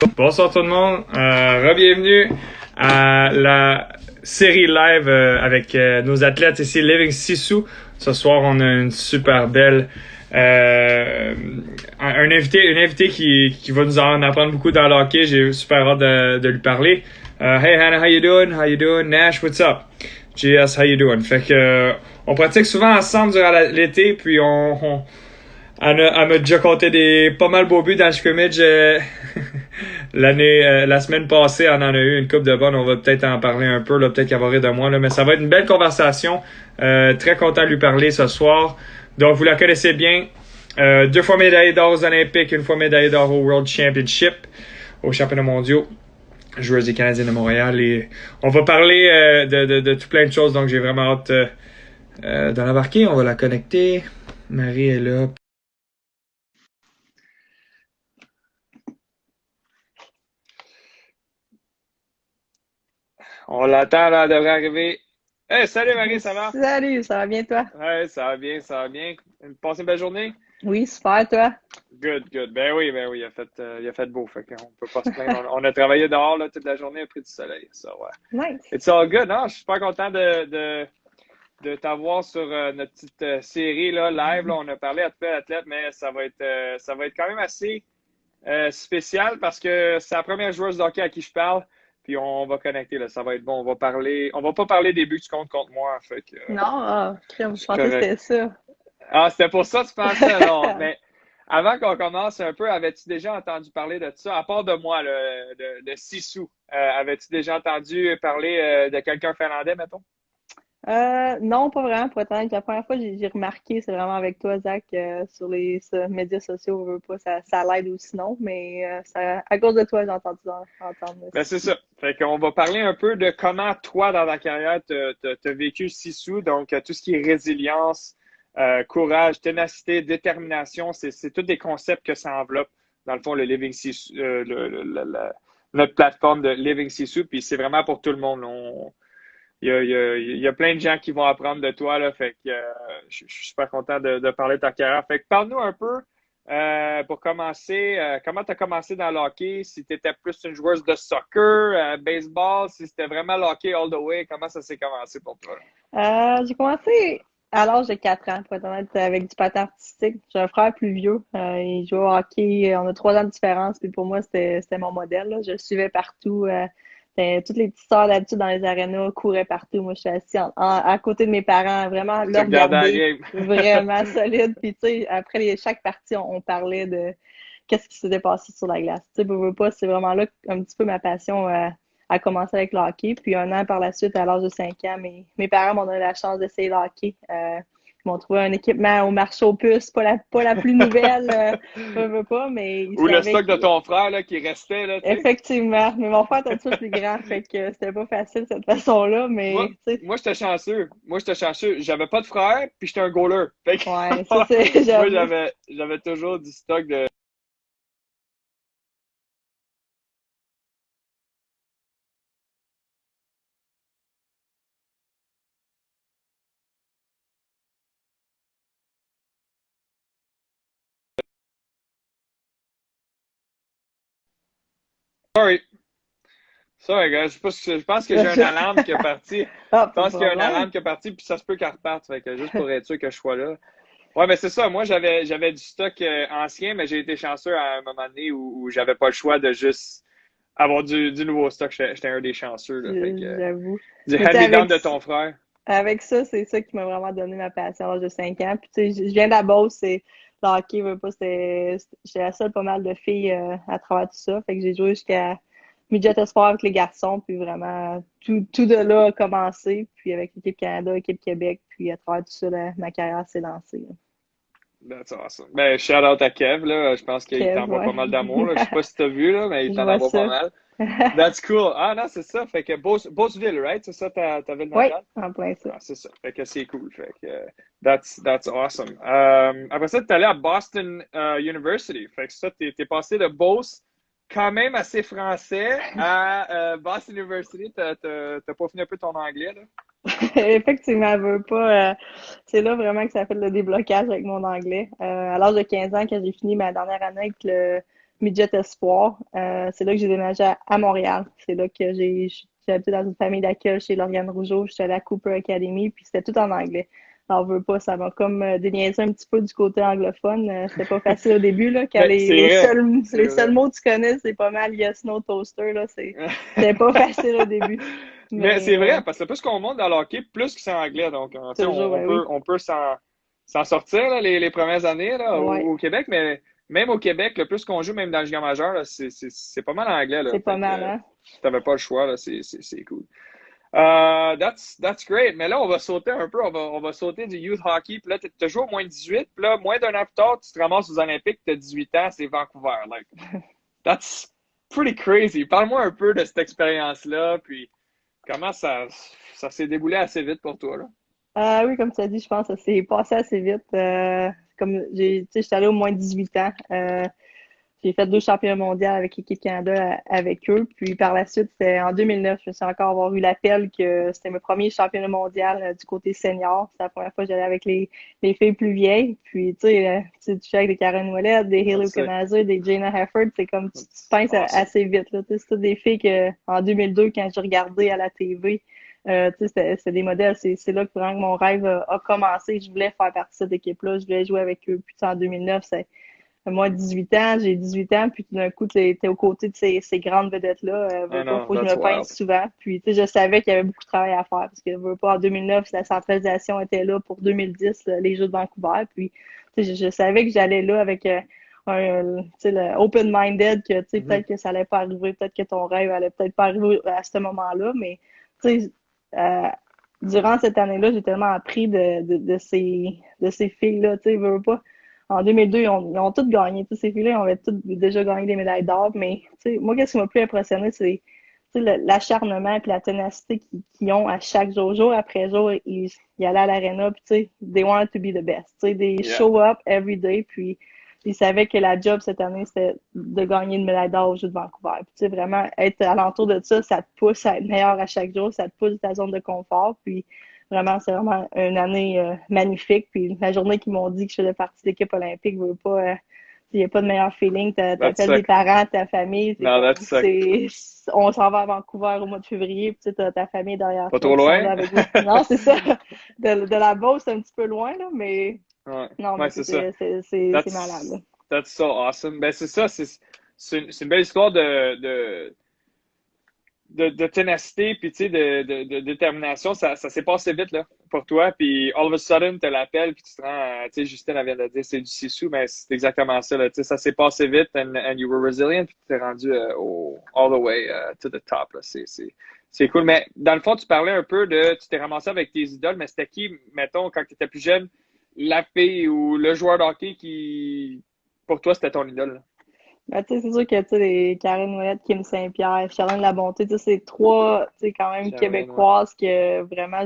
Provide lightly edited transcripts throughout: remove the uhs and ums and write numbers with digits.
Bonsoir tout le monde, re-bienvenue à la série live avec nos athlètes ici, Living Sisu. Ce soir, on a une super belle une invitée qui va nous en apprendre beaucoup dans le hockey. J'ai super hâte de lui parler. Hey Hannah, how you doing? How you doing? Nash, what's up? GS, how you doing? Fait que on pratique souvent ensemble durant l'été, puis elle m'a déjà compté pas mal beaux buts dans le scrimmage la semaine passée. On en a eu une coupe de bonnes. On va peut-être en parler un peu, là, peut-être qu'elle va rire de moi, là, mais ça va être une belle conversation. Très content de lui parler ce soir. Donc, vous la connaissez bien. 2 fois médaillée d'or aux Olympiques, 1 fois médaillée d'or au World Championship, aux championnats mondiaux, joueuse des Canadiens de Montréal. Et on va parler de tout plein de choses, donc j'ai vraiment hâte de l'embarquer. On va la connecter. Marie est là. On l'attend, là, elle devrait arriver. Hey, salut Marie, ça va? Salut, ça va bien toi? Ouais, ça va bien, ça va bien. Passez une belle journée? Oui, super, toi? Good, good. Ben oui, il a fait beau, fait qu'on peut pas se plaindre. On a travaillé dehors, là, toute la journée, après du soleil, ça, ouais. Nice. It's all good, non? Je suis super content de t'avoir sur notre petite série, là, live, là. On a parlé à tous les athlètes, mais ça va être quand même assez spécial parce que c'est la première joueuse de hockey à qui je parle. Puis on va connecter, là, ça va être bon. On va pas parler des buts que tu comptes contre moi, fait que Non, crème, je c'est pensais que correct. c'était ça. Ah, c'était pour ça que tu pensais, non. Mais avant qu'on commence un peu, avais-tu déjà entendu parler de ça? À part de moi, là, de Sisu, avais-tu déjà entendu parler de quelqu'un finlandais, mettons? Non, pas vraiment, pour être honnête. La première fois que j'ai remarqué, c'est vraiment avec toi, Zach, sur les médias sociaux, on veut pas, ça l'aide ou sinon, mais à cause de toi, j'ai entendu entendre Ben, aussi. c'est ça. Fait qu'on va parler un peu de comment toi, dans ta carrière, t'as vécu Sisu. Donc, tout ce qui est résilience, courage, ténacité, détermination, c'est tous des concepts que ça enveloppe. Dans le fond, le Living Sisu, notre plateforme de Living Sisu, puis c'est vraiment pour tout le monde. Il y a plein de gens qui vont apprendre de toi, là. Fait que je suis super content de parler de ta carrière. Fait que parle-nous un peu, pour commencer, comment tu as commencé dans le hockey, si tu étais plus une joueuse de soccer, baseball, si c'était vraiment le hockey all the way, comment ça s'est commencé pour toi? J'ai commencé à l'âge de 4 ans, pour être honnête, avec du patin artistique. J'ai un frère plus vieux, il joue au hockey, on a 3 ans de différence, puis pour moi, c'était mon modèle, là. Je le suivais partout. Toutes les petites sœurs d'habitude dans les arénas couraient partout. Moi, je suis assise à côté de mes parents, vraiment Tu le regardais la regarder, game. vraiment solide. Puis, tu sais, après chaque partie, on parlait de qu'est-ce qui s'était passé sur la glace. Tu sais, veux pas, c'est vraiment là un petit peu ma passion a commencé avec le hockey. Puis, 1 an par la suite, à l'âge de 5 ans, mes parents m'ont donné la chance d'essayer le hockey. Ils m'ont trouvé un équipement au marché aux puces, pas la plus nouvelle, veux pas, mais ils Ou le savaient stock de que ton frère là, qui restait, là, tu sais. effectivement, mais mon frère est un petit peu plus grand, fait que c'était pas facile cette façon-là, Moi, mais tu sais, moi j'étais chanceux. Moi, j'étais chanceux. J'avais pas de frère, puis j'étais un goaler. Fait que, ouais, ça c'est, moi, j'avoue. j'avais toujours du stock de. Sorry. Sorry, guys. Je pense que j'ai une alarme qui est partie. Je Ah, pas de pense qu'il y a une problème. alarme qui est partie, puis ça se peut qu'elle reparte. Fait que juste pour être sûr que je sois là. Ouais, mais c'est ça. Moi, j'avais du stock ancien, mais j'ai été chanceux à un moment donné où j'avais pas le choix de juste avoir du nouveau stock. J'étais un des chanceux, là. Fait que, J'avoue. du Mais tu sais, hand-me-down de ton frère. avec ça, c'est ça qui m'a vraiment donné ma passion à l'âge de 5 ans. Puis tu sais, je viens de la Beauce, c'est le hockey, veux pas, j'étais la seule pas mal de filles à travers tout ça. Fait que j'ai joué jusqu'à midget espoir avec les garçons, puis vraiment tout de là a commencé. Puis avec l'équipe Canada, l'équipe Québec, puis à travers tout ça, ma carrière s'est lancée, là. That's awesome. Ben, shout out à Kev, là. Je pense qu'il Kev, t'envoie ouais. pas mal d'amour, là. Je sais pas si t'as vu, là, mais il Je t'en vois envoie pas ça. mal. That's cool. Ah, non, c'est ça. Fait que Beauceville, right? C'est ça ta ville Oui, natale? en plein ça. Ah, c'est ça. Fait que c'est cool. Fait que that's awesome. Après ça, t'es allé à Boston University. Fait que ça, t'es passé de Beauce quand même assez français à Boston University. T'as peaufiné un peu ton anglais, là? Effectivement, elle veut pas. C'est là vraiment que ça a fait le déblocage avec mon anglais. À l'âge de 15 ans, quand j'ai fini ma dernière année avec midget espoir. C'est là que j'ai déménagé à Montréal. C'est là que j'ai habité dans une famille d'accueil chez Lauriane Rougeau. J'étais à la Cooper Academy, puis c'était tout en anglais. Alors, veux pas, ça m'a comme déniaisé un petit peu du côté anglophone. C'était pas facile au début, là, quand Mais c'est vrai, c'est les seuls vrai. mots que tu connais, c'est pas mal Yes, No, Toaster, là, c'était pas facile au début. Mais c'est Mais vrai, parce que plus qu'on monte dans le hockey, plus que c'est anglais. Donc, tu sais, toujours, ben oui. on peut s'en sortir là, les premières années là, Ouais, au Québec, mais même au Québec, le plus qu'on joue, même dans le junior majeur, là, c'est pas mal anglais. Là. c'est pas Fait que mal, hein? t'avais pas le choix, là, c'est cool. That's great. Mais là, on va sauter un peu, on va sauter du youth hockey. Puis là, tu joué au moins 18. Puis là, moins d'un an plus tard, tu te ramasses aux Olympiques, tu as 18 ans, c'est Vancouver. Like, that's pretty crazy. Parle-moi un peu de cette expérience-là, puis comment ça s'est déboulé assez vite pour toi, là? Oui, comme tu as dit, je pense que ça s'est passé assez vite. Comme tu sais, j'étais allée au moins 18 ans. J'ai fait 2 championnats mondiaux avec l'équipe Canada avec eux. Puis par la suite, c'était en 2009, je me suis encore avoir eu l'appel que c'était mes premiers championnats mondiaux du côté senior. C'est la première fois que j'allais avec les filles plus vieilles. Puis tu fais avec des Karen Ouellette, des Je Haley sais. Okanazer, des Jana Hefford. C'est comme tu That's penses awesome. assez vite. Là. C'est toutes des filles que en 2002, quand j'ai regardé à la TV, c'était des modèles. C'est là que vraiment que mon rêve a commencé. Je voulais faire partie de cette équipe-là. Je voulais jouer avec eux. Puis en 2009, c'est moi, 18 ans, j'ai 18 ans, puis tout d'un coup, t'es aux côtés de ces grandes vedettes-là. I Veux pas, know, faut que je that's me pince wild. souvent. Puis, tu sais, je savais qu'il y avait beaucoup de travail à faire, parce que veux pas, en 2009, la centralisation était là pour 2010, les Jeux de Vancouver. Puis, tu sais, je savais que j'allais là avec tu sais, le open-minded, que, tu sais, Mhm. peut-être que ça allait pas arriver, peut-être que ton rêve allait peut-être pas arriver à ce moment-là, mais, tu sais, euh, durant cette année-là, j'ai tellement appris de ces filles-là, tu sais, veux pas. En 2002, ils ont toutes gagné. Tous ces filles-là, ils avaient toutes déjà gagné des médailles d'or. Mais moi, qu'est-ce qui m'a plus impressionné, c'est l'acharnement et la ténacité qu'ils ont à chaque jour. Jour après jour, ils allaient à l'aréna, puis they wanted to be the best. They Yeah. show up every day, puis ils savaient que la job cette année, c'était de gagner une médaille d'or aux Jeux de Vancouver. Puis vraiment, être alentour de ça, ça te pousse à être meilleur à chaque jour, ça te pousse de ta zone de confort. Puis vraiment, c'est vraiment une année magnifique. Puis la journée qu'ils m'ont dit que je faisais partie de l'équipe olympique, je veux pas, il n'y a pas de meilleur feeling. That's T'appelles tes sick. parents, ta famille, No, that's sick. on s'en va à Vancouver au mois de février, puis t'as ta famille derrière Pas toi trop qui sont loin? là avec vous. Non, c'est ça. De la Beauce, c'est un petit peu loin, là, mais Ouais, non, mais ouais, c'est ça. c'est malade, là. That's so awesome. Ben, c'est ça, c'est une belle histoire de ténacité, puis tu sais, de détermination. Ça s'est passé vite, là, pour toi. Puis all of a sudden, tu l'appelles, puis tu te rends, tu sais, Justine elle vient de dire c'est du sissou, mais c'est exactement ça, là. Tu sais, ça s'est passé vite, and you were resilient, puis tu t'es rendu all the way to the top, là. C'est cool. Mais dans le fond, tu parlais un peu tu t'es ramassé avec tes idoles, mais c'était qui, mettons, quand tu étais plus jeune, la fille ou le joueur de hockey qui, pour toi, c'était ton idole, là? Ben, tu sais, c'est sûr que, tu sais, les Karen Ouellette, Kim Saint-Pierre, Charlène Labonté, tu sais, c'est trois, tu sais, quand même Charlène, ouais. québécoises que vraiment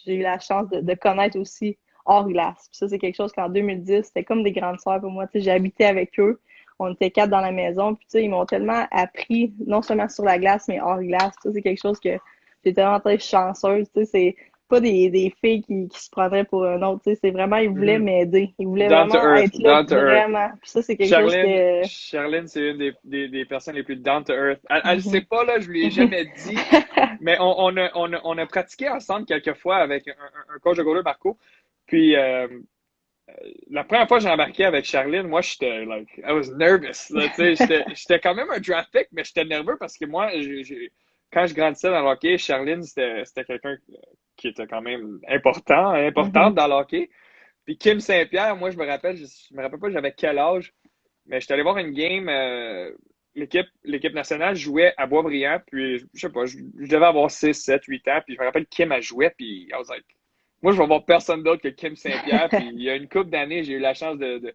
j'ai eu la chance de connaître aussi hors glace. Puis ça, c'est quelque chose qu'en 2010, c'était comme des grandes sœurs pour moi. Tu sais, j'ai habité avec eux. On était 4 dans la maison. Puis, tu sais, ils m'ont tellement appris, non seulement sur la glace, mais hors glace. Ça, c'est quelque chose que j'ai tellement très chanceuse. Tu sais, c'est pas des filles qui se prendraient pour un autre. Tu sais, c'est vraiment, ils voulaient Mhm. m'aider. Ils voulaient Down to vraiment earth, être là, down to earth. vraiment. Puis ça, c'est quelque chose que... Charlene, c'est une des personnes les plus down to earth. Elle sait Mhm. pas, là, je lui ai jamais dit, mais on a pratiqué ensemble quelques fois avec un coach de goaler, Marco. Puis, la première fois que j'ai embarqué avec Charlene, moi, j'étais, like, I was nervous, là, tu sais, j'étais quand même un draft pick, mais j'étais nerveux parce que moi, quand je grandissais dans le hockey, Charlene, c'était quelqu'un qui était quand même importante Mhm. dans le hockey. Puis Kim Saint-Pierre, moi, je me rappelle pas j'avais quel âge, mais j'étais allé voir une game, l'équipe nationale jouait à Boisbriand, puis je sais pas, je devais avoir 6 7 8 ans, puis je me rappelle Kim a joué, puis I was like, moi, je vais voir personne d'autre que Kim Saint-Pierre, puis il y a une couple d'années, j'ai eu la chance de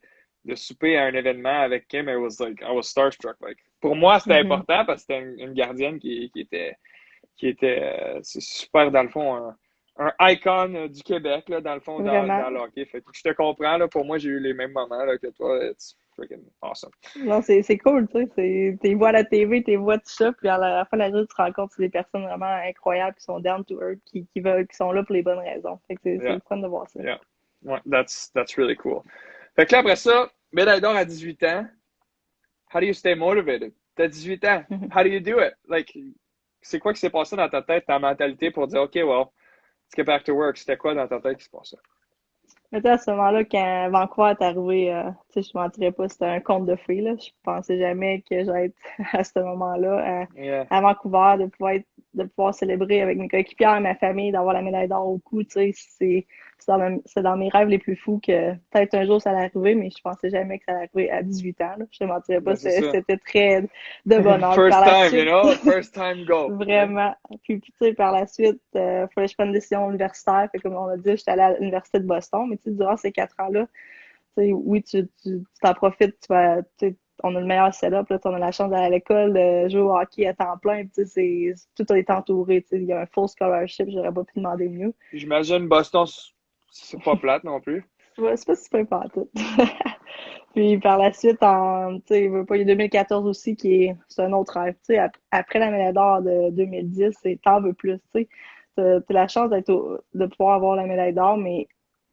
souper à un événement avec Kim, et I was starstruck. Like. Pour moi, c'était Mhm. important parce que c'était une gardienne qui était c'est super, dans le fond, un icon du Québec, là, dans le fond, Vraiment. dans le hockey. Fait que je te comprends, là, pour moi, j'ai eu les mêmes moments là, que toi. It's freaking awesome. Non, c'est cool, tu sais. T'es vois à la TV, t'es vois tout ça, puis à la fin de la journée, tu te rends compte que c'est des personnes vraiment incroyables qui sont down to earth, qui sont là pour les bonnes raisons. Fait que c'est Yeah, le fun de voir ça. yeah. Ouais, that's really cool. Fait que là, après ça, médaille d'or à 18 ans. how do you stay motivated? T'as 18 ans. How do you do it? Like, c'est quoi qui s'est passé dans ta tête, ta mentalité pour dire, OK, well, let's get back to work. C'était quoi dans ta tête qui se passait? Mais tu sais, à ce moment-là, quand Vancouver est arrivé, tu sais, je mentirais pas, c'était un conte de fées, là. Je pensais jamais que j'allais être à ce moment-là, Yeah. à Vancouver, de pouvoir célébrer avec mes coéquipiers, ma famille, d'avoir la médaille d'or au cou, tu sais, c'est dans mes rêves les plus fous que peut-être un jour ça allait arriver, mais je pensais jamais que ça allait arriver à 18 ans, là. Je te mentirais pas, Ben, c'est ça. c'était très de bonheur. Par First la time, you suite, know? First time go. vraiment. Puis, tu sais, par la suite, fallait que je prenne une décision universitaire. Fait comme on a dit, j'étais allée à l'Université de Boston. Mais tu sais, durant ces 4 ans-là, tu sais, oui, tu t'en profites. On a le meilleur setup. Là, on a la chance d'aller à l'école, de jouer au hockey à temps plein. Puis, tu sais, tout a été entouré. Tu sais, il y a un full scholarship. J'aurais pas pu demander mieux. J'imagine Boston, c'est pas plate non plus. Ouais, c'est pas super pas tout. Puis par la suite, tu sais, il y a 2014 aussi c'est un autre rêve. Tu sais, après la médaille d'or de 2010, t'en veux plus. Tu sais, t'as la chance de pouvoir avoir la médaille d'or, mais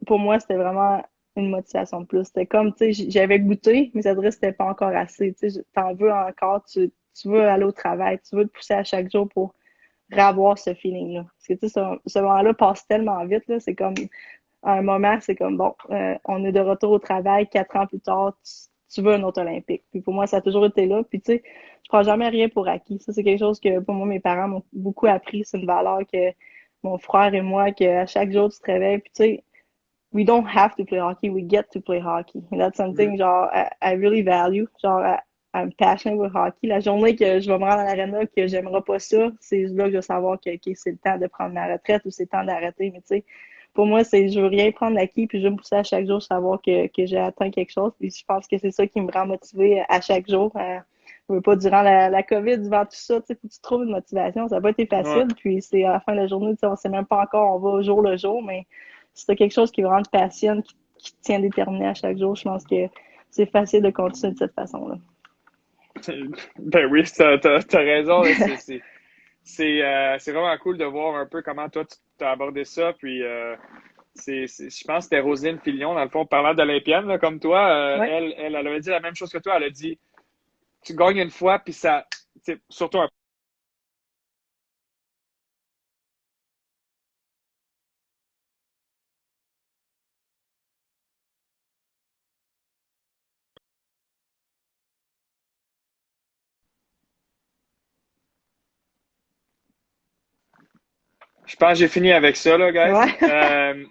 pour moi, c'était vraiment une motivation de plus. C'était comme, tu sais, j'avais goûté, mais ça dirait que c'était pas encore assez. Tu sais, t'en veux encore, tu veux aller au travail, tu veux te pousser à chaque jour pour revoir ce feeling-là. Parce que, tu sais, ce moment-là passe tellement vite, là, c'est comme à un moment, c'est comme bon, on est de retour au travail, 4 ans plus tard, tu veux un autre Olympique. Puis pour moi, ça a toujours été là. Puis tu sais, je prends jamais rien pour acquis. Ça, c'est quelque chose que pour moi, mes parents m'ont beaucoup appris. C'est une valeur que mon frère et moi, qu'à chaque jour, tu te réveilles. Puis tu sais, we don't have to play hockey, we get to play hockey. And that's Mm. something, genre, I really value. Genre, I'm passionate with hockey. La journée que je vais me rendre à l'aréna, que j'aimerais pas ça, c'est là que je vais savoir que okay, c'est le temps de prendre ma retraite ou c'est le temps d'arrêter. Mais tu sais, pour moi, je veux rien prendre acquis, puis je veux me pousser à chaque jour, savoir que j'ai atteint quelque chose. Puis je pense que c'est ça qui me rend motivée à chaque jour. Je veux pas durant la COVID, durant tout ça, tu sais, faut que tu trouves une motivation. Ça n'a pas été Ouais. facile. Puis c'est à la fin de la journée, tu sais, on sait même pas encore, on va au jour le jour, mais si t'as quelque chose qui vraiment te passionne, qui te tient déterminé à chaque jour, je pense que c'est facile de continuer de cette façon-là. Ben oui, t'as raison. C'est vraiment cool de voir un peu comment toi, tu as abordé ça. Puis, je pense que c'était Roselyne Filion, dans le fond, parlant d'Olympienne, là, comme toi. Ouais. Elle avait dit la même chose que toi. Elle a dit, tu gagnes une fois, puis ça, surtout un. Je pense que j'ai fini avec ça, là, guys. Ouais.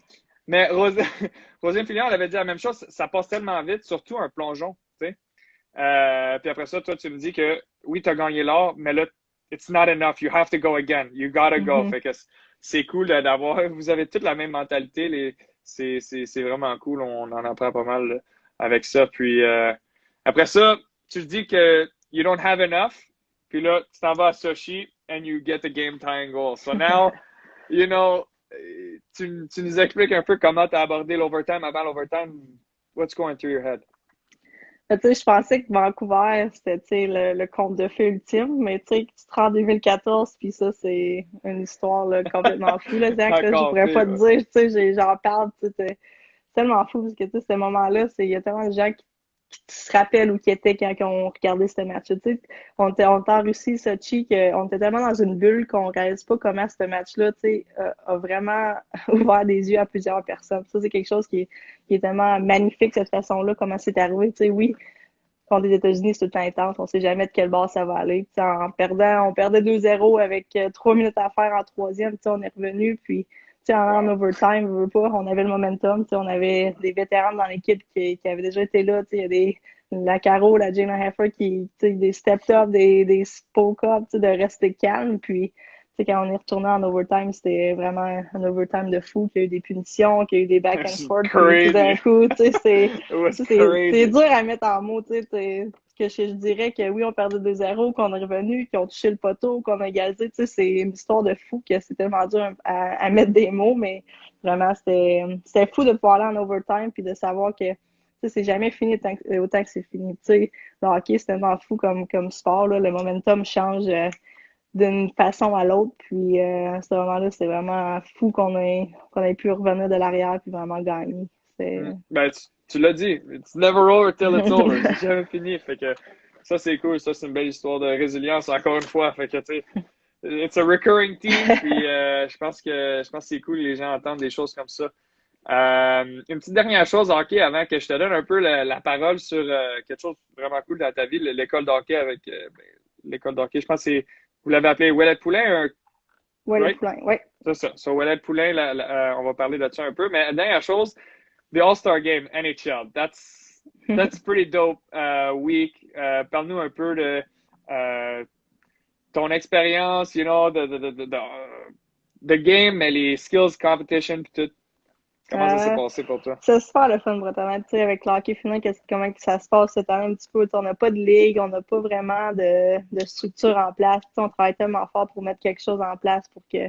Mais Roselyne Filion, elle avait dit la même chose. Ça passe tellement vite, surtout un plongeon, tu sais. Puis après ça, toi, tu me dis que oui, tu as gagné l'or, mais là, it's not enough. You have to go again. You gotta go. Mhm. Fait que c'est cool d'avoir. Vous avez toute la même mentalité. C'est vraiment cool. On en apprend pas mal là, avec ça. Puis après ça, tu te dis que you don't have enough. Puis là, tu t'en vas à Sochi and you get a game tying goal. So now, you know, tu nous expliques un peu comment tu as abordé l'overtime avant l'overtime. What's going through your head? Tu sais, je pensais que Vancouver, c'était, tu sais, le conte de fées ultime, mais tu sais, que tu te rends en 2014, puis ça, c'est une histoire là, complètement fou, là, Zach, là, je Encore pourrais pas te pire. dire, tu sais, j'en parle, tu sais, c'est tellement fou, parce que, tu sais, ce moment-là, il y a tellement de gens qui se rappellent où qui étaient quand on regardait ce match. Tu sais, on était en Russie, Sochi, qu'on était tellement dans une bulle qu'on ne réalise pas comment ce match-là, tu sais, a vraiment ouvert des yeux à plusieurs personnes. Ça, c'est quelque chose qui est tellement magnifique, cette façon-là, comment c'est arrivé. Tu sais, oui, contre les États-Unis, c'est tout le temps intense. On sait jamais de quelle base ça va aller. Tu sais, on perdait 2-0 avec 3 minutes à faire en troisième. Tu sais, on est revenu, puis tu sais, en Wow. overtime, on veut pas, on avait le momentum. Tu sais, on avait des vétérans dans l'équipe qui avaient déjà été là. Tu sais, il y a la Caro, la Jana Heffer tu sais, des stepped up, des spoke up, tu sais, de rester calme. Puis, tu sais, quand on est retourné en overtime, c'était vraiment un overtime de fou, qu'il y a eu des punitions, qu'il y a eu des back and C'est forth, puis tout d'un crazy. coup, tu sais, It was c'est crazy. dur à mettre en mots, tu sais, que je dirais que oui, on perdait 2-0, qu'on est revenu, qu'on a touché le poteau, qu'on a égalisé, tu sais, c'est une histoire de fou que c'est tellement dur à mettre des mots, mais vraiment, c'était fou de pouvoir aller en overtime puis de savoir que, tu sais, c'est jamais fini autant que c'est fini, tu sais. Le hockey, c'est tellement fou comme sport, là, le momentum change d'une façon à l'autre, puis à ce moment-là, c'est vraiment fou qu'on ait pu revenir de l'arrière puis vraiment gagner. C'est... Ben, tu l'as dit. It's never over till it's over. C'est jamais fini. Fait que Ça, c'est cool. Ça, c'est une belle histoire de résilience, encore une fois. Fait que, tu sais, it's a recurring theme. Puis, je pense que c'est cool que les gens entendent des choses comme ça. Une petite dernière chose, hockey, avant que je te donne un peu la parole sur quelque chose de vraiment cool dans ta vie, l'école d'hockey avec l'école d'hockey. Je pense que c'est, vous l'avez appelé Ouellet Poulain, Ouais, le right? poulain, ouais. C'est ça. Sur Ouellet Poulain, on va parler de ça un peu. Mais dernière chose, the All-Star Game, NHL. That's pretty dope week. Parle-nous un peu de ton expérience, the game, mais les skills competition puis tout. Comment ça s'est Euh, passé pour toi? c'est super le fun, Bretagne. Tu sais, avec le hockey féminin, comment que ça se passe cette année un petit peu. Tu sais, on n'a pas de ligue, on n'a pas vraiment de structure en place. Tu sais, on travaille tellement fort pour mettre quelque chose en place pour que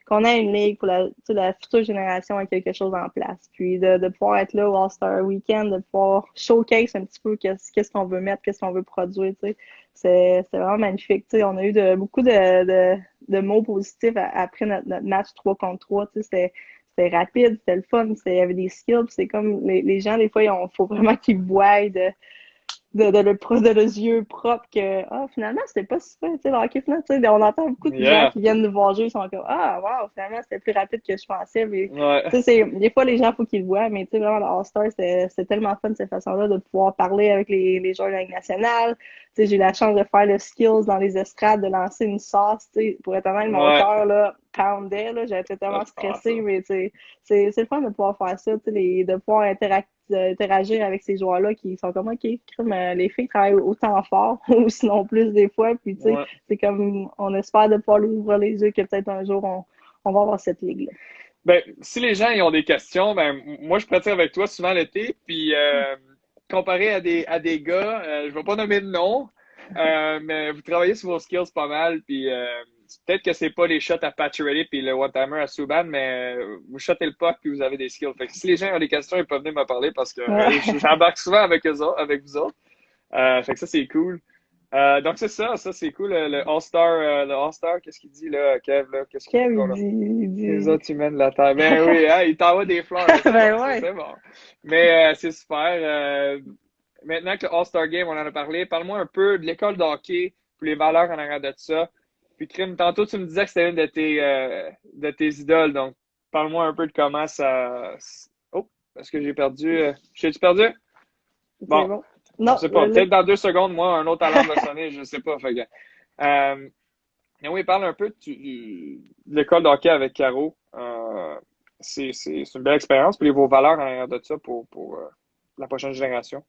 qu'on ait une ligue pour tu sais, la future génération ait quelque chose en place. Puis de pouvoir être là au All-Star Weekend, de pouvoir showcase un petit peu qu'est-ce qu'on veut mettre, qu'est-ce qu'on veut produire. Tu sais. C'est vraiment magnifique. Tu sais, on a eu beaucoup de mots positifs après notre match 3 contre 3. Tu sais, c'était rapide, c'était le fun, il y avait des skills. C'est comme les gens, des fois, il faut vraiment qu'ils voient de leurs yeux propres que finalement c'était pas super, tu sais, le hockey finalement, tu sais, on entend beaucoup de gens Yeah. qui viennent nous voir jouer, ils sont comme wow, finalement c'était plus rapide que je pensais, mais Ouais. tu sais, des fois les gens faut qu'ils le voient, mais tu sais, vraiment le All-Star c'est tellement fun de cette façon-là de pouvoir parler avec les joueurs de la Ligue nationale. Tu sais, j'ai eu la chance de faire le skills dans les estrades, de lancer une sauce, tu sais, pour être honnête, mon Ouais. cœur là poundait, là, j'étais Ça, tellement c'est stressée, awesome. mais tu sais, c'est le fun de pouvoir faire ça, tu sais, de pouvoir interagir avec ces joueurs-là qui sont comme OK, les filles travaillent autant fort ou sinon plus des fois. Puis tu sais, Ouais. c'est comme on espère de pouvoir lui ouvrir les yeux que peut-être un jour on va avoir cette ligue-là. Ben, si les gens ils ont des questions, ben moi je pratique avec toi souvent l'été, puis comparé à des gars, je vais pas nommer de nom, mais vous travaillez sur vos skills pas mal, puis peut-être que c'est pas les shots à Pacioretty puis le one-timer à Subban, mais vous shottez le puck puis vous avez des skills. Fait que si les gens ont des questions, ils peuvent venir me parler parce que j'embarque souvent avec eux autres, avec vous autres. Fait que ça c'est cool. Donc c'est ça c'est cool. Le All-Star, qu'est-ce qu'il dit là, Kev, là? Qu'est-ce qu'il dit Kev, qu'on a? il Les dit... autres humains de la Terre. Ben oui, hein, il t'envoie des fleurs, c'est bon, ben ça, ouais. c'est bon. Mais c'est super. Maintenant que le All-Star Game, on en a parlé, parle-moi un peu de l'école de hockey, puis les valeurs en arrière de ça. Puis, Crime, tantôt, tu me disais que c'était une de tes idoles, donc parle-moi un peu de comment ça. Oh, est-ce que j'ai perdu? J'ai-tu perdu? C'est Bon, bon. on Non, sait pas. là, Peut-être dans 2 secondes, moi, un autre alarme va sonner, je sais pas. Fait que, mais oui, parle un peu de l'école de hockey avec Caro. C'est une belle expérience. Puis vos valeurs en arrière de ça pour la prochaine génération.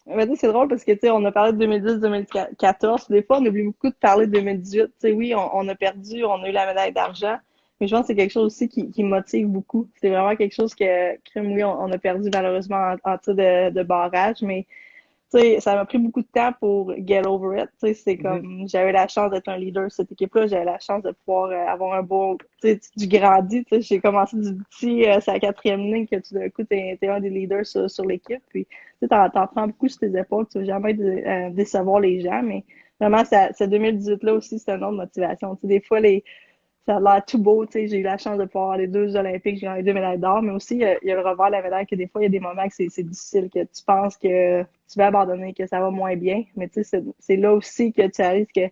ben, tu sais, c'est drôle parce que, tu sais, on a parlé de 2010-2014. Des fois, on oublie beaucoup de parler de 2018. Tu sais, oui, on a perdu, on a eu la médaille d'argent, mais je pense que c'est quelque chose aussi qui motive beaucoup. C'est vraiment quelque chose crime, oui, on a perdu malheureusement en tir de barrage, mais tu sais, ça m'a pris beaucoup de temps pour get over it. Tu sais, c'est Mhm. comme, j'avais la chance d'être un leader de cette équipe-là, j'avais la chance de pouvoir avoir un beau, tu sais, du grandi. Tu sais, j'ai commencé du petit, c'est la quatrième ligne que tout d'un coup, t'es un des leaders sur l'équipe. Puis, tu sais, t'en prends beaucoup sur tes épaules. Tu vas jamais décevoir les gens, mais vraiment, ce 2018-là aussi, c'est un autre motivation. Tu sais, des fois, ça a l'air tout beau, tu sais, j'ai eu la chance de pouvoir avoir les deux Olympiques, j'ai gagné 2 médailles d'or, mais aussi, il y a le revers de la médaille que des fois, il y a des moments que c'est difficile, que tu penses que tu vas abandonner, que ça va moins bien, mais tu sais, c'est là aussi que tu arrives que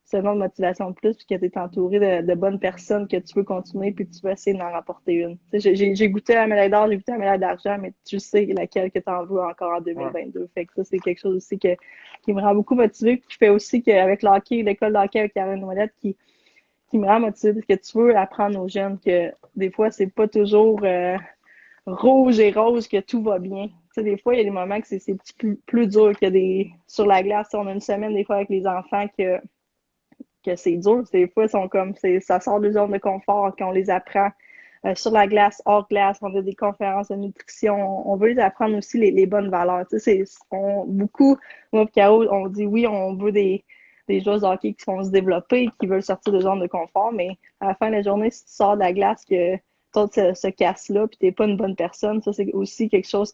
c'est une autre motivation de plus, puis que tu es entouré de bonnes personnes, que tu veux continuer, puis que tu veux essayer d'en rapporter une. Tu sais, j'ai goûté à la médaille d'or, j'ai goûté à la médaille d'argent, mais tu sais laquelle que tu en veux encore en Ouais. 2022. Fait que ça, c'est quelque chose aussi qui me rend beaucoup motivée, puis qui fait aussi qu'avec le hockey, l'école de hockey avec Caroline Ouellette, qui me rend motivée parce que tu veux apprendre aux jeunes que des fois, c'est pas toujours rouge et rose que tout va bien. Tu sais, des fois, il y a des moments que c'est plus dur que sur la glace. On a une semaine, des fois, avec les enfants que c'est dur. Des fois, ils sont comme, ça sort de zone de confort quand on les apprend sur la glace, hors glace. On a des conférences de nutrition. On veut les apprendre aussi les bonnes valeurs. Tu sais, beaucoup, moi et Caro, on dit oui, on veut des joueurs de hockey qui vont se développer, qui veulent sortir de zone de confort, mais à la fin de la journée, si tu sors de la glace, que toi, se casse-là, puis t'es pas une bonne personne, ça, c'est aussi quelque chose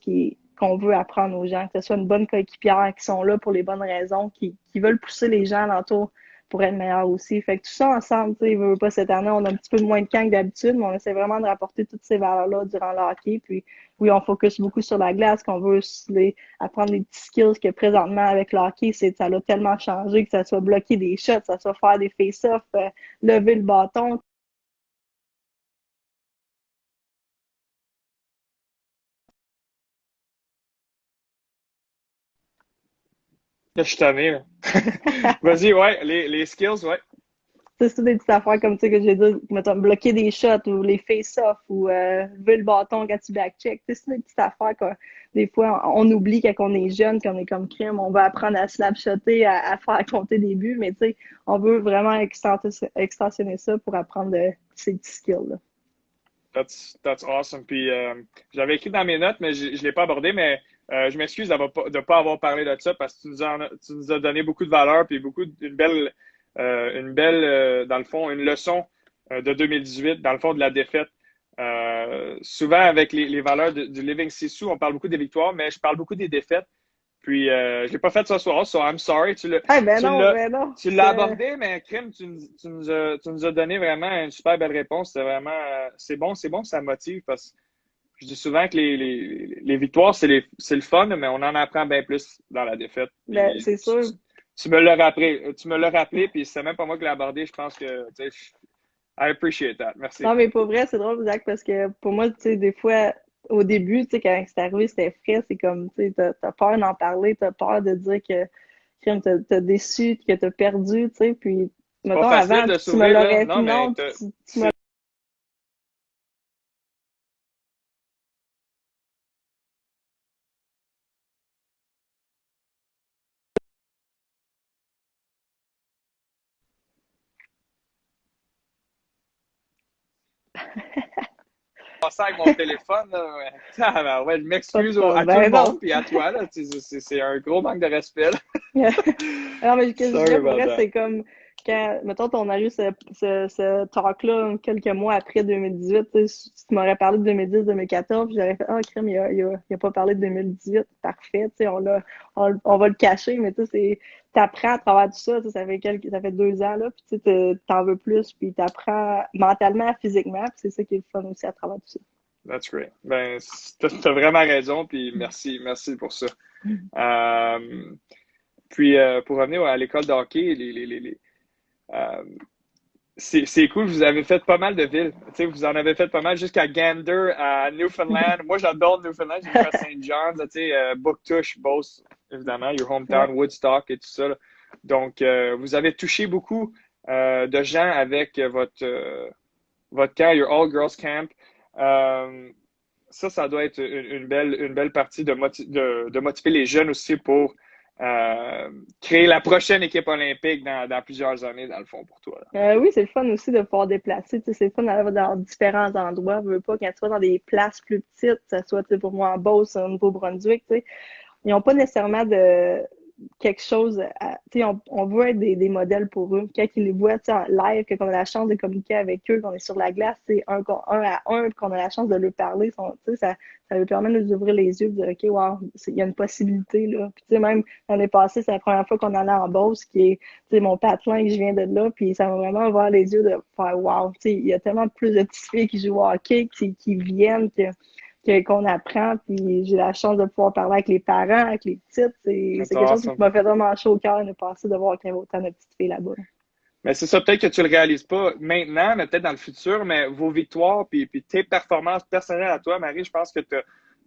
qu'on veut apprendre aux gens, que ce soit une bonne coéquipière, qui sont là pour les bonnes raisons, qui veulent pousser les gens alentour pour être meilleur aussi. Fait que tout ça ensemble, tu sais, veut pas cette année, on a un petit peu moins de camp que d'habitude, mais on essaie vraiment de rapporter toutes ces valeurs-là durant le hockey. Puis oui, on focus beaucoup sur la glace, qu'on veut apprendre les petits skills que présentement avec le hockey, ça a tellement changé, que ça soit bloquer des shots, ça soit faire des face-offs, lever le bâton. Je suis tanné, là. Vas-y, ouais, les skills, ouais. C'est des petites affaires comme ça que j'ai dit, mettons, bloquer des shots ou les face-off ou lever le bâton quand tu back-check. C'est des petites affaires que des fois on oublie quand on est jeune, qu'on est comme crime, on va apprendre à slap-shotter, à faire compter des buts, mais tu sais, on veut vraiment extensionner ça pour apprendre ces petits skills-là. That's awesome. Puis j'avais écrit dans mes notes, mais je ne l'ai pas abordé, mais je m'excuse de ne pas avoir parlé de ça parce que tu nous as donné beaucoup de valeur puis une belle dans le fond, une leçon de 2018, dans le fond, de la défaite. Souvent, avec les valeurs du Living Sisu, on parle beaucoup des victoires, mais je parle beaucoup des défaites. Puis, je l'ai pas fait ce soir, so I'm sorry. Ah ben non. Tu l'as abordé, mais crime, tu nous as donné vraiment une super belle réponse. C'est vraiment, c'est bon, ça motive parce que je dis souvent que les victoires, c'est le fun, mais on en apprend bien plus dans la défaite. Ben, c'est sûr. Tu me l'as rappelé, puis c'est même pas moi qui l'ai abordé. Je pense que, tu sais, I appreciate that. Merci. Non, mais pour vrai, c'est drôle, Zach, parce que pour moi, tu sais, des fois, au début, tu sais, quand c'est arrivé, c'était frais, c'est comme, tu sais, t'as peur d'en parler, t'as peur de dire que crime, t'as déçu, que t'as perdu, tu sais, puis, C'est pas mettons, facile avant, de tu me s'ouvrir, là. l'aurais, Non, mais non, tu me passé avec mon téléphone, là. Ouais. Ouais, je pas de m'excuse à tout le problème. Ben monde, non. puis à toi, là. C'est un gros manque de respect, là. Non, mais ce que je Sorry dirais pour about vrai, that. c'est comme quand, mettons, on a eu ce talk-là quelques mois après 2018. Tu sais, si tu m'aurais parlé de 2010-2014, puis j'aurais fait, ah, crème, il a pas parlé de 2018. Parfait, tu sais, on va le cacher, mais tu sais, t'apprends à travers tout ça. Tu sais, ça fait 2 ans, là, puis tu sais, t'en veux plus, puis t'apprends mentalement, physiquement, puis c'est ça qui est le fun aussi à travers tout ça. That's great. Ben, t'as vraiment raison, puis merci pour ça. Euh, Puis, pour revenir à l'école de hockey, euh, c'est cool, vous avez fait pas mal de villes. Tu sais, vous en avez fait pas mal jusqu'à Gander, à Newfoundland. Moi, j'adore Newfoundland. J'ai joué à Saint John's, tu sais, Bouctouche, Beauce, évidemment, your hometown, Ouais. Woodstock et tout ça, là. Donc, vous avez touché beaucoup de gens avec votre camp, your All Girls Camp. Euh, Ça doit être une belle partie de motiver les jeunes aussi pour créer la prochaine équipe olympique dans plusieurs années, dans le fond, pour toi, là. Oui, c'est le fun aussi de pouvoir déplacer. Tu sais, c'est le fun d'aller dans différents endroits. Je veux pas quand tu vas dans des places plus petites, que ce soit tu sais, pour moi en Beauce, au Nouveau-Brunswick, tu sais, ils n'ont pas nécessairement de quelque chose tu sais, on veut être des modèles pour eux. Quand ils les voient, tu sais, en live, qu'on a la chance de communiquer avec eux, qu'on est sur la glace, c'est un à un, puis qu'on a la chance de leur parler, tu sais, ça leur permet de nous ouvrir les yeux, de dire, OK, wow, il y a une possibilité, là. Puis, tu sais, même l'année passée, c'est la première fois qu'on allait en Beauce, qui est, tu sais, mon patelin, que je viens de là, puis ça m'a vraiment ouvert les yeux de faire, wow, tu sais, il y a tellement plus de petites filles qui jouent au hockey, qui viennent, qu'on apprend, puis j'ai la chance de pouvoir parler avec les parents, avec les petites. C'est That's quelque chose qui awesome. m'a fait vraiment chaud au cœur de passer de voir qu'il y avait autant de petites filles là-bas. Mais c'est ça, peut-être que tu le réalises pas maintenant, mais peut-être dans le futur, mais vos victoires puis tes performances personnelles à toi, Marie, je pense que tu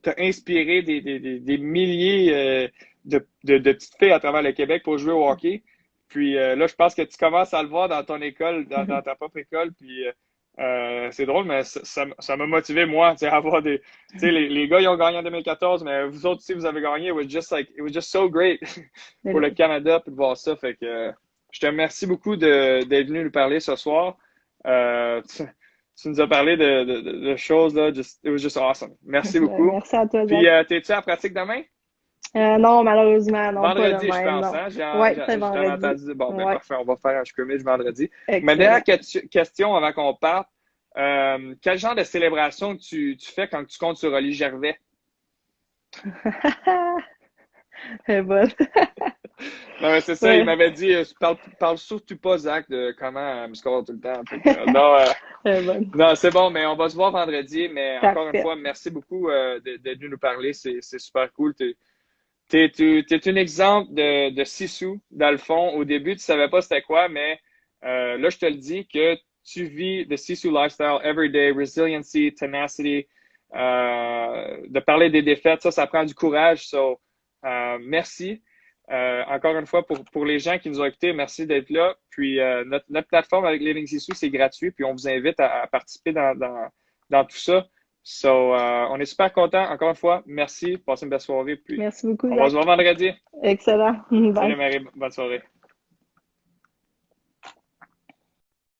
as inspiré des milliers de petites filles à travers le Québec pour jouer au hockey. Puis là, je pense que tu commences à le voir dans ton école, dans ta propre école. Puis c'est drôle, mais ça m'a motivé, moi, tu sais, à avoir des. Tu sais, les gars, ils ont gagné en 2014, mais vous autres aussi, vous avez gagné. It was just so great pour le Canada, puis de voir ça. Fait que je te remercie beaucoup d'être venu nous parler ce soir. Tu nous as parlé de choses, là. It was just awesome. Merci beaucoup. Merci à toi, Puis, Zach. t'es-tu à la pratique demain? Non, malheureusement, non, pas Vendredi, je demain, pense, non. hein? Ouais, c'est J'en ai vendredi. entendu. Bon, ben Ouais, parfait, on va faire un scrimmage vendredi. Ma dernière excellent. question avant qu'on parte. Quel genre de célébration tu fais quand tu comptes sur Oli Gervais? C'est bon. Non, mais c'est ça, il Ouais, m'avait dit, parle surtout pas, Zach, de comment me score tout le temps. Fait que, non, bon. non, c'est bon, mais on va se voir vendredi. Mais encore une Parfait. fois, merci beaucoup d'être venu nous parler. C'est super cool. T'es un exemple de Sisu, dans le fond. Au début, tu savais pas c'était quoi, mais là, je te le dis que tu vis le Sisu lifestyle everyday, resiliency, tenacity, de parler des défaites, ça prend du courage. So, merci. Encore une fois, pour les gens qui nous ont écoutés, merci d'être là. Puis, notre plateforme avec Living Sisu, c'est gratuit. Puis, on vous invite à participer dans tout ça. So, on est super contents. Encore une fois, merci. Passez une belle soirée. Puis, Merci beaucoup, on va se Zach. voir vendredi. Excellent. Salut Bye. Marie, bonne soirée.